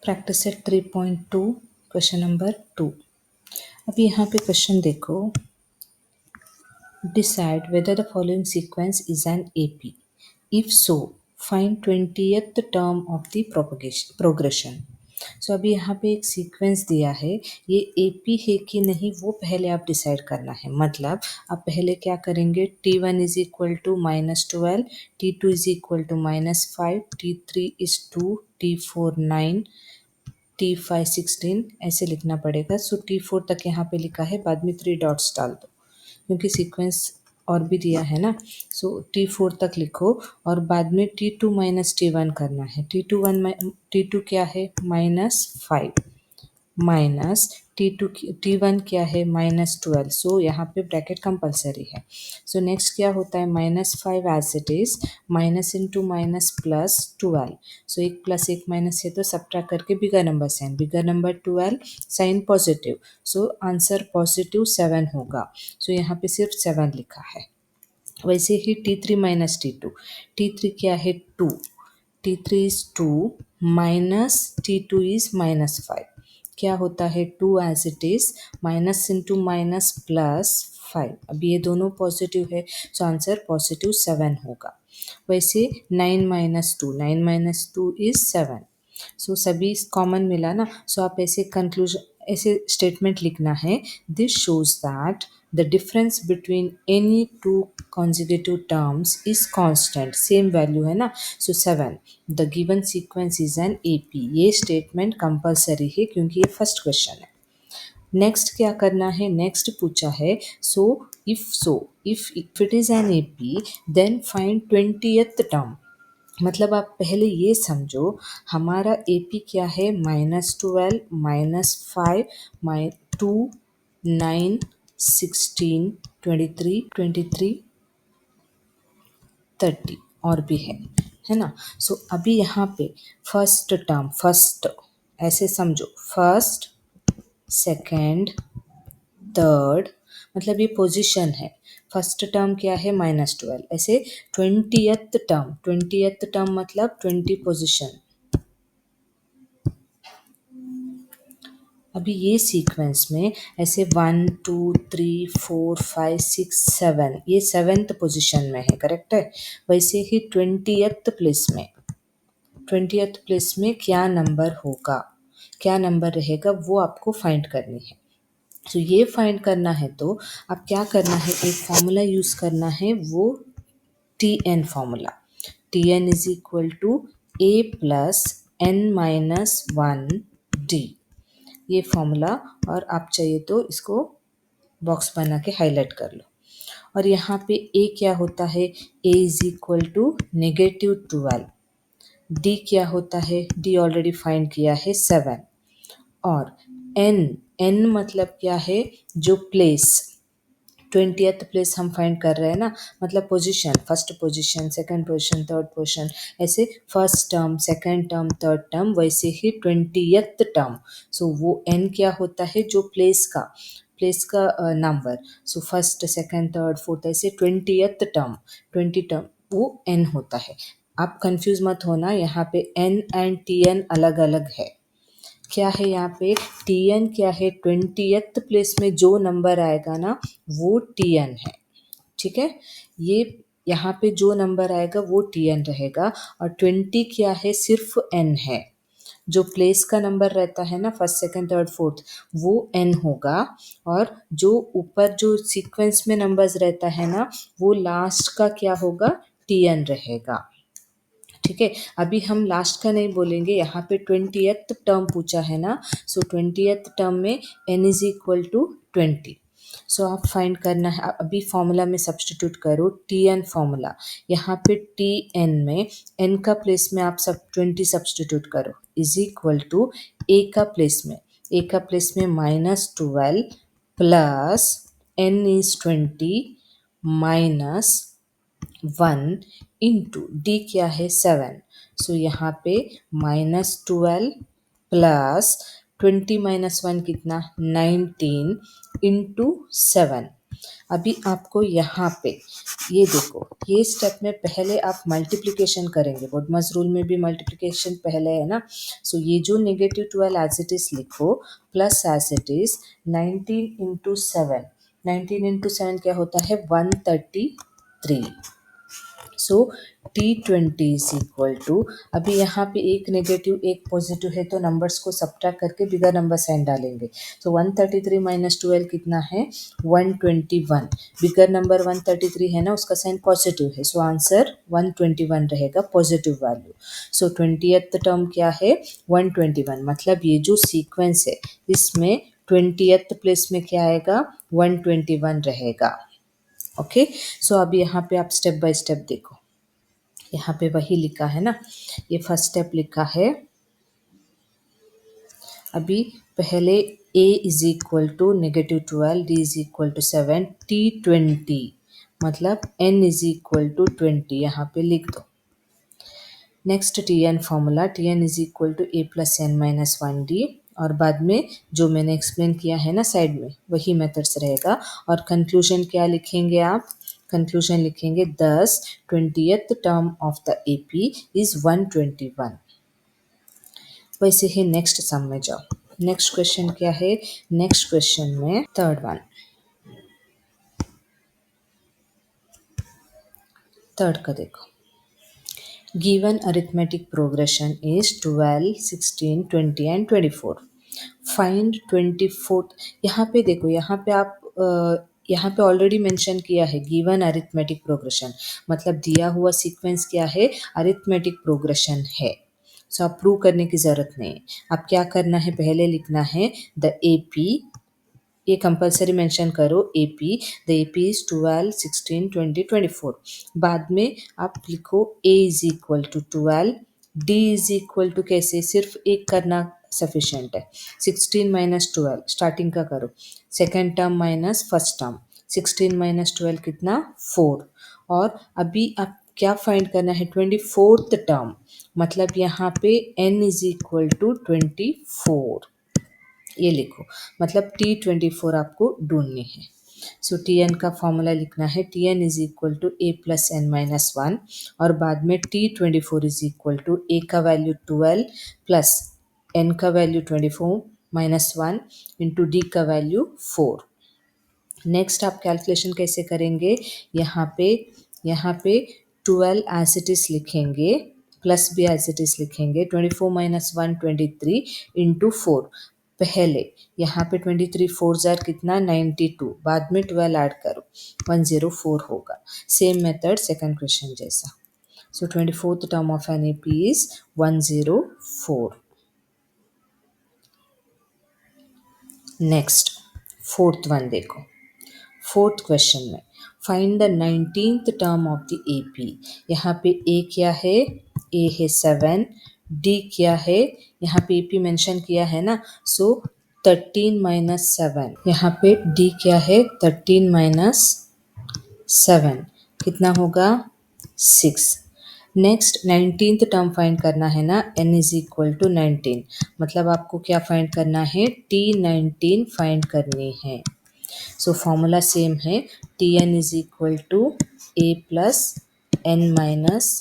Practice set 3.2 question number 2। अब यहाँ पे क्वेश्चन देखो, decide whether the following sequence is an AP. If so, find 20th term of the progression. सो अभी यहाँ पे एक सीक्वेंस दिया है, ये एपी है कि नहीं वो पहले आप डिसाइड करना है। मतलब आप पहले क्या करेंगे, T1 is equal to -12, T2 is equal to -5, T3 is 2, T4 9, T5 16 ऐसे लिखना पड़ेगा। सो T4 तक यहाँ पे लिखा है, बाद में 3 डॉट्स डाल दो क्योंकि सीक्वेंस और भी दिया है ना। सो T4 तक लिखो और बाद में T2 माइनस T1 करना है। T2 क्या है, -5 माइनस T1 क्या है, -12। सो यहाँ पे ब्रैकेट कंपलसरी है। सो नेक्स्ट क्या होता है, -5 as it is, minus into minus plus 12। So एक प्लस एक माइनस है तो सब्ट्रैक्ट करके bigger number sign, bigger number 12 sign positive. So answer positive 7 होगा। सो यहाँ पे सिर्फ 7 लिखा है। वैसे ही T3 माइनस T2, T3 क्या है 2, T3 is 2 minus T2 is -5। क्या होता है 2 as it is, minus into minus plus 5। अब ये दोनों पॉजिटिव है, सो आंसर पॉजिटिव 7 होगा। वैसे 9 माइनस 2, 9 माइनस 2 इज 7। सो सभी कॉमन मिला ना। सो आप ऐसे कंक्लूजन, ऐसे स्टेटमेंट लिखना है, this shows that the difference between any two consecutive terms is constant, same value है ना। सो 7, the given sequence is an AP। ये स्टेटमेंट कंपलसरी है क्योंकि ये फर्स्ट क्वेश्चन है। नेक्स्ट क्या करना है, नेक्स्ट पूछा है, if it is an AP then find 20th term. मतलब आप पहले ये समझो, हमारा AP क्या है, -12 -5 -2 9 16 23 30 और भी है ना। सो अभी यहाँ पे फर्स्ट टर्म, फर्स्ट ऐसे समझो, फर्स्ट सेकेंड थर्ड, मतलब ये पोजीशन है। फर्स्ट टर्म क्या है, -12। ऐसे 20th टर्म मतलब 20 पोजीशन। अभी ये सीक्वेंस में ऐसे 1 2 3 4 5 6 7, ये 7th पोजीशन में है, करेक्ट है। वैसे ही 20th प्लेस में क्या नंबर होगा, क्या नंबर रहेगा, वो आपको फाइंड करनी है। तो ये फाइंड करना है तो आप क्या करना है, एक फॉर्मूला यूज करना है, वो TN formula. TN is equal to A plus N-1D, ये फॉर्मूला। और आप चाहिए तो इसको बॉक्स बना के हाईलाइट कर लो। और यहाँ पे A क्या होता है, A is equal to -12। D क्या होता है, D ऑलरेडी फाइंड किया है 7। और N मतलब क्या है, जो प्लेस, 20th प्लेस हम फाइंड कर रहे हैं ना, मतलब position, first position, second position, third position, ऐसे first term, second term, third term, वैसे ही 20th टर्म। सो वो N क्या होता है, जो प्लेस का number. So first second third fourth ऐसे 20th टर्म, 20 टर्म वो N होता है। आप कंफ्यूज मत होना, यहाँ पे N एंड TN अलग अलग है। क्या है यहाँ पे, TN क्या है, 20th प्लेस में जो नंबर आएगा ना वो TN है, ठीक है। ये यहाँ पे जो नंबर आएगा वो TN रहेगा। और 20 क्या है, सिर्फ N है। जो प्लेस का नंबर रहता है ना, फर्स्ट सेकंड थर्ड फोर्थ, वो N होगा। और जो ऊपर जो सीक्वेंस में नंबर्स रहता है ना, वो लास्ट का क्या होगा, TN रहेगा, ठीक है। अभी हम लास्ट का नहीं बोलेंगे, यहाँ पे 20th टर्म पूछा है ना। सो 20th टर्म में N इज इक्वल टू 20। सो आप फाइंड करना है, अभी फॉर्मूला में सब्सटीट्यूट करो, TN फॉर्मूला। यहाँ पे TN में N का प्लेस में आप सब 20 सब्सटीट्यूट करो, इज इक्वल टू A का प्लेस में, -12 plus N is 20 minus 1 into D क्या है 7। सो यहाँ पे -12 प्लस 20 माइनस 1 कितना, 19 इंटू 7। अभी आपको यहाँ पे ये देखो, ये स्टेप में पहले आप मल्टीप्लिकेशन करेंगे, वुडमस रूल में भी मल्टीप्लिकेशन पहले है ना। सो ये जो -12 एज इट इज लिखो, प्लस एज इट इज 19 × 7, 19 × 7 क्या होता है 133। सो T20 इज इक्वल टू, अभी यहाँ पे एक नेगेटिव एक पॉजिटिव है तो नंबर्स को सब्ट्रैक्ट करके बिगर नंबर साइन डालेंगे। सो 133 - 12 कितना है 121। बिगर नंबर 133 है ना, उसका साइन पॉजिटिव है, सो आंसर 121 रहेगा, पॉजिटिव वैल्यू। सो 20th टर्म क्या है 121, मतलब ये जो सीक्वेंस है इसमें 20th प्लेस में क्या आएगा 121 रहेगा। ओके, सो अभी यहाँ पे आप स्टेप बाय स्टेप देखो, यहाँ पे वही लिखा है ना, ये फर्स्ट स्टेप लिखा है। अभी पहले a is equal to -12, d is equal to 7, T20 मतलब n इज इक्वल टू 20 यहाँ पे लिख दो। Next Tn formula, Tn is equal to a plus n minus 1d, और बाद में जो मैंने एक्सप्लेन किया है ना साइड में वही मेथड्स रहेगा। और कंक्लूजन क्या लिखेंगे आप, कंक्लूजन लिखेंगे 10 20th term of the AP is 121। वैसे ही नेक्स्ट सम में जाओ, नेक्स्ट क्वेश्चन क्या है, नेक्स्ट क्वेश्चन में थर्ड वन, थर्ड का देखो, given arithmetic progression is 12 16 20 and 24, find 24। यहाँ पे देखो, यहाँ पे आप यहाँ पे ऑलरेडी मेंशन किया है गिवन अरिथमेटिक प्रोग्रेशन, मतलब दिया हुआ सीक्वेंस क्या है अरिथमेटिक प्रोग्रेशन है। सो आप प्रूव करने की ज़रूरत नहीं है, आप क्या करना है पहले लिखना है द AP, ये कंपलसरी मेंशन करो AP, द AP इज 12 16 20 24। बाद में आप लिखो A is equal to 12, D is equal to कैसे, सिर्फ एक करना सफिशेंट है, 16 - 12 स्टार्टिंग का करो, second term minus first term, 16 - 12 कितना 4। और अभी आप क्या फाइंड करना है 24th टर्म, मतलब यहाँ पे n इज इक्वल टू 24, ये लिखो, मतलब T24 आपको ढूंढनी है। सो Tn का फॉर्मूला लिखना है, Tn is equal to a plus n minus 1, और बाद में T24 is equal to a का वैल्यू 12 प्लस n का वैल्यू 24 माइनस 1 इंटू d का वैल्यू 4। नेक्स्ट आप कैलकुलेशन कैसे करेंगे, यहाँ पे 12 एज इट इज लिखेंगे, प्लस भी एज इट इज लिखेंगे, 24 - 1 23 इंटू 4। पहले यहाँ पे 23 4 जार कितना 92, बाद में 12 ऐड करो 104 होगा। सेम मेथड सेकंड क्वेश्चन जैसा। So 24th term of an AP is 104। Next fourth one देखो, फोर्थ क्वेश्चन में find the 19th term of the AP। यहाँ पे A क्या है, A है 7, D क्या है, यहाँ पे AP मेंशन किया है ना, सो 13 - 7, यहाँ पे D क्या है 13 - 7 कितना होगा 6। नेक्स्ट 19th टर्म फाइंड करना है ना, n इज इक्वल टू 19, मतलब आपको क्या फाइंड करना है T19 फाइंड करनी है। सो फॉर्मूला सेम है, Tn is equal to a plus n minus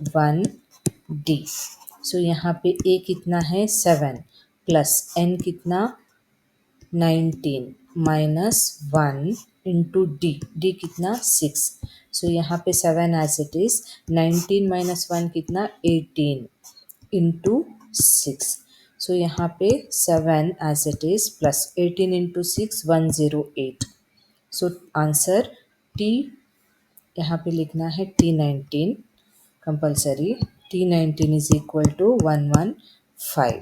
1d। So यहाँ पे a कितना है 7 प्लस n कितना 19 माइनस 1 इंटू d कितना 6। सो यहाँ पे 7 एज इट इज, 19 माइनस 1 कितना 18 इंटू 6। सो यहाँ पे 7 as it is plus 18 into 6 108। So answer T, यहाँ पे लिखना है T19 compulsory, T19 is equal to 115।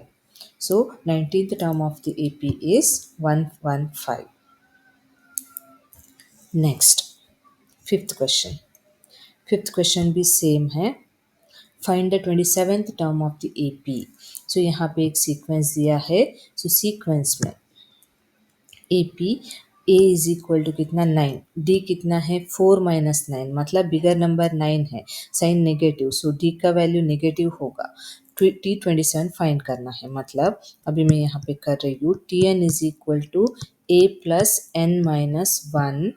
So 19th term of the AP is 115। Next fifth question, fifth question भी same है, find the 27th term of the AP। So यहाँ पे एक sequence दिया है, सो सीक्वेंस में AP A is equal to कितना 9, D कितना है 4 - 9, मतलब बिगर नंबर 9 है, साइन नेगेटिव, सो D का वैल्यू नेगेटिव होगा। T27 फाइंड करना है, मतलब अभी मैं यहाँ पे कर रही हूँ Tn is equal to a plus n minus 1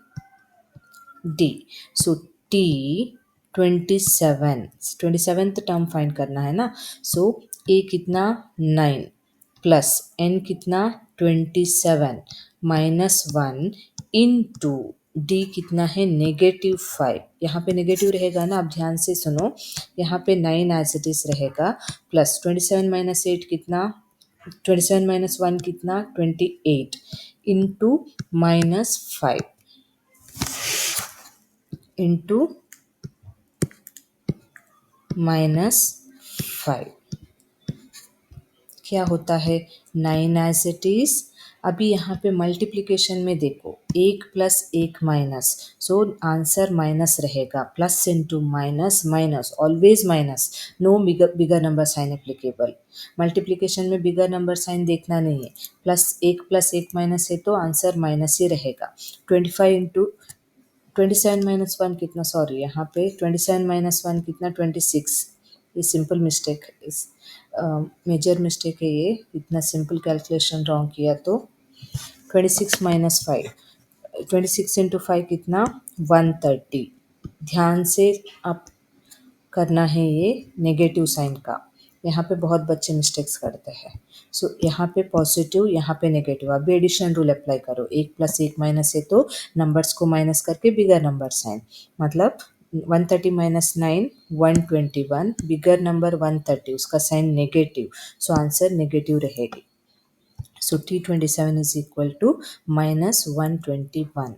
D. So T 27th term find करना है ना. सो ए कितना 9 प्लस एन कितना 27 -1 इंटू डी कितना है -5. यहाँ पे नेगेटिव रहेगा ना, आप ध्यान से सुनो. यहाँ पे 9 एज इट इज रहेगा प्लस 27 -8 कितना 27 -1 कितना 28 इंटू -5 इंटू -5 क्या होता है 9 एज इट इज. अभी यहाँ पे मल्टीप्लिकेशन में देखो 1 plus 1 minus, so answer minus रहेगा. Plus into minus minus always minus. No bigger number sign applicable. Multiplication में बिगर नंबर साइन देखना नहीं है. प्लस एक माइनस है तो आंसर माइनस ही रहेगा. 25 इंटू 27 -1 कितना, सॉरी यहाँ पे 27 -1 कितना 26. ये सिंपल मिस्टेक इस मेजर मिस्टेक है ये. इतना सिंपल कैलकुलेशन रॉन्ग किया तो 26 -5 26 इंटू 5 कितना 130. ध्यान से आप करना है ये नेगेटिव साइन का. यहाँ पे बहुत बच्चे मिस्टेक्स करते हैं. सो यहाँ पे पॉजिटिव, यहाँ पे नेगेटिव. अभी एडिशन रूल अप्लाई करो. 1 प्लस 1 माइनस है तो नंबर्स को माइनस करके बिगर नंबर साइन. मतलब 130 -9 121. बिगर नंबर 130 उसका sign negative, so answer negative रहेगी. So T27 is equal to -121.